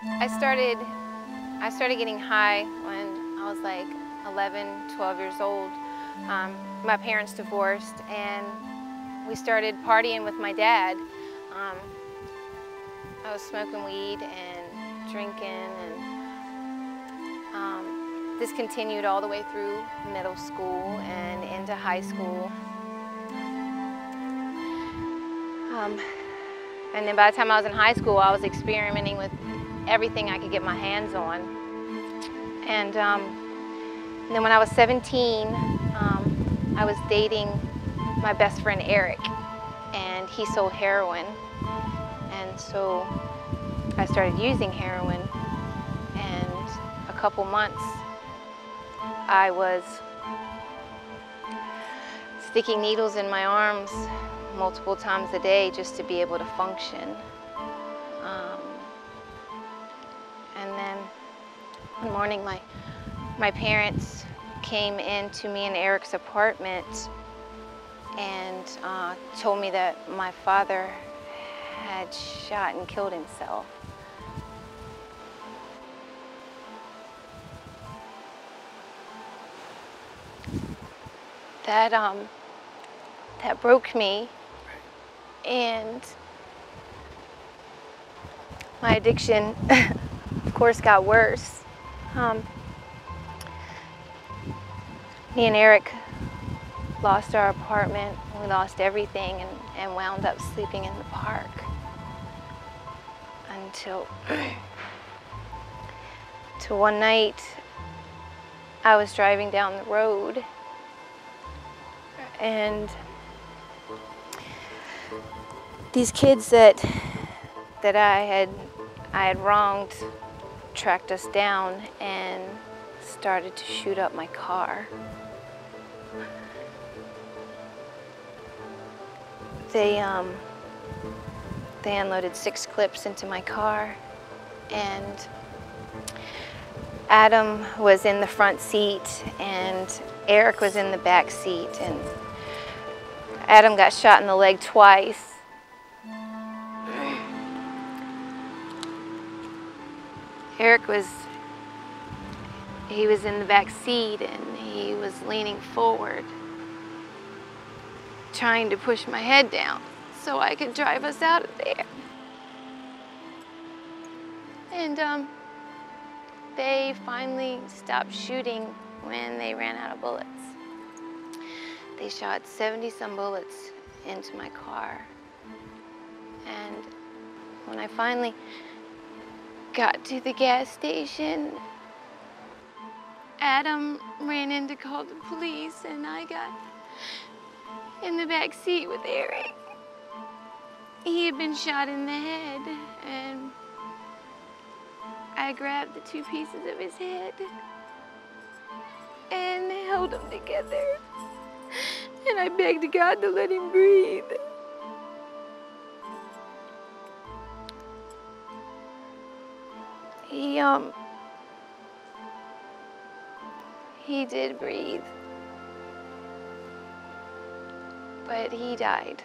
I started getting high when I was like 11, 12 years old. My parents divorced and we started partying with my dad. I was smoking weed and drinking, and this continued all the way through middle school and into high school. And then by the time I was in high school, I was experimenting with everything I could get my hands on. And then when I was 17, I was dating my best friend Eric, and he sold heroin. And so I started using heroin, and a couple months I was sticking needles in my arms multiple times a day just to be able to function. And then one morning my parents came into me and Eric's apartment and told me that my father had shot and killed himself. That broke me, and my addiction, of course, got worse. Me and Eric lost our apartment. We lost everything and wound up sleeping in the park until one night I was driving down the road, and these kids that I had wronged tracked us down and started to shoot up my car. They unloaded 6 clips into my car, and Adam was in the front seat and Eric was in the back seat, and Adam got shot in the leg twice. Eric was in the back seat and he was leaning forward, trying to push my head down so I could drive us out of there. And they finally stopped shooting when they ran out of bullets. They shot 70-some bullets into my car. And when I finally got to the gas station, Adam ran in to call the police, and I got in the back seat with Eric. He had been shot in the head, and I grabbed the 2 pieces of his head and held them together, and I begged God to let him breathe. He did breathe, but he died,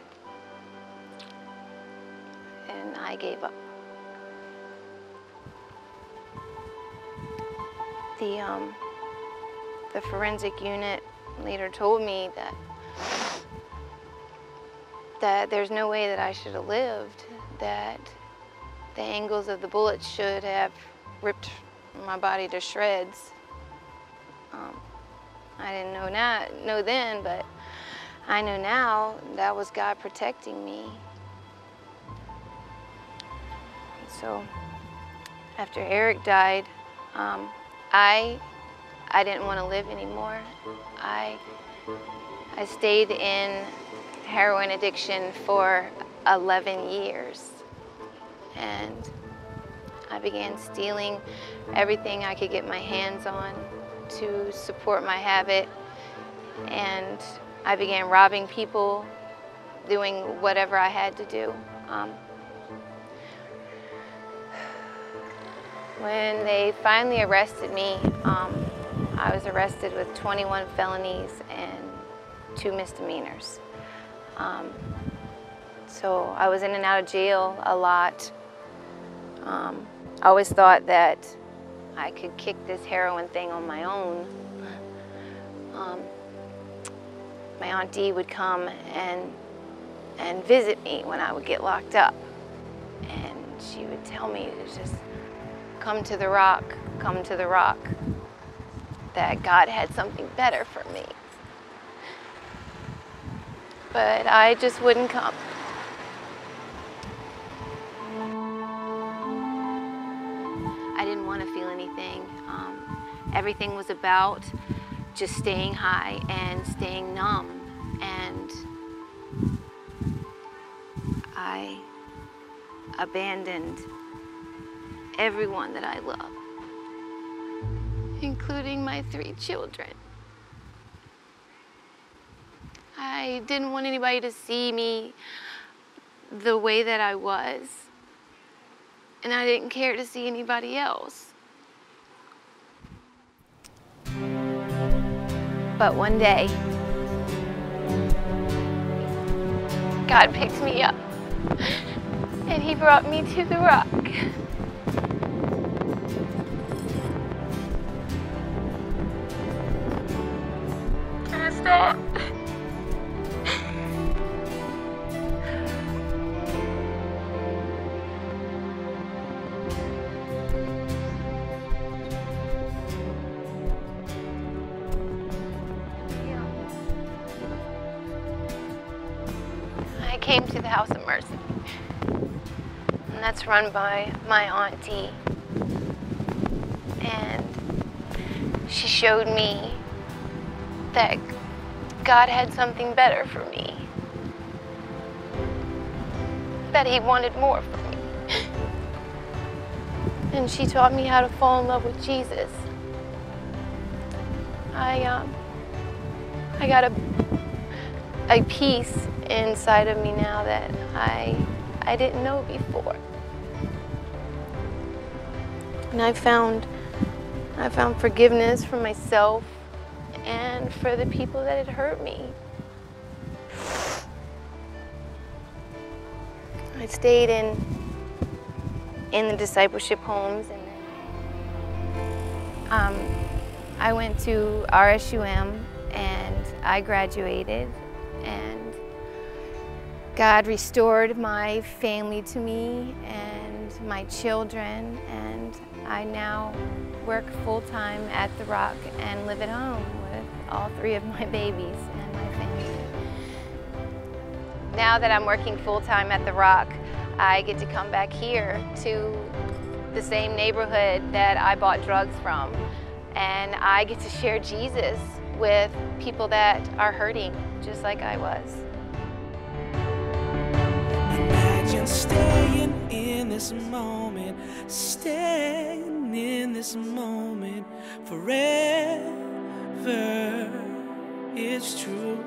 and I gave up. The forensic unit later told me that there's no way that I should have lived, that the angles of the bullets should have ripped my body to shreds. I didn't know then, but I know now that was God protecting me. So after Eric died, I didn't want to live anymore. I stayed in heroin addiction for 11 years. And I began stealing everything I could get my hands on to support my habit. And I began robbing people, doing whatever I had to do. When they finally arrested me, I was arrested with 21 felonies and 2 misdemeanors. So I was in and out of jail a lot. I always thought that I could kick this heroin thing on my own. My auntie would come and visit me when I would get locked up. And she would tell me to just come to the rock, that God had something better for me. But I just wouldn't come. I didn't want to feel anything. Everything was about just staying high and staying numb. And I abandoned everyone that I love, including my 3 children. I didn't want anybody to see me the way that I was, and I didn't care to see anybody else. But one day, God picked me up, and He brought me to the rock. And I stopped. I came to the House of Mercy, and that's run by my auntie, and she showed me that God had something better for me, that He wanted more for me, and she taught me how to fall in love with Jesus. I got a peace inside of me now that I didn't know before. And I found forgiveness for myself and for the people that had hurt me. I stayed in the discipleship homes, and then I went to RSUM and I graduated, and God restored my family to me and my children, and I now work full-time at the Rock and live at home with all 3 of my babies and my family. Now that I'm working full-time at the Rock, I get to come back here to the same neighborhood that I bought drugs from, and I get to share Jesus with people that are hurting just like I was. Imagine staying in this moment, staying in this moment forever. It's true.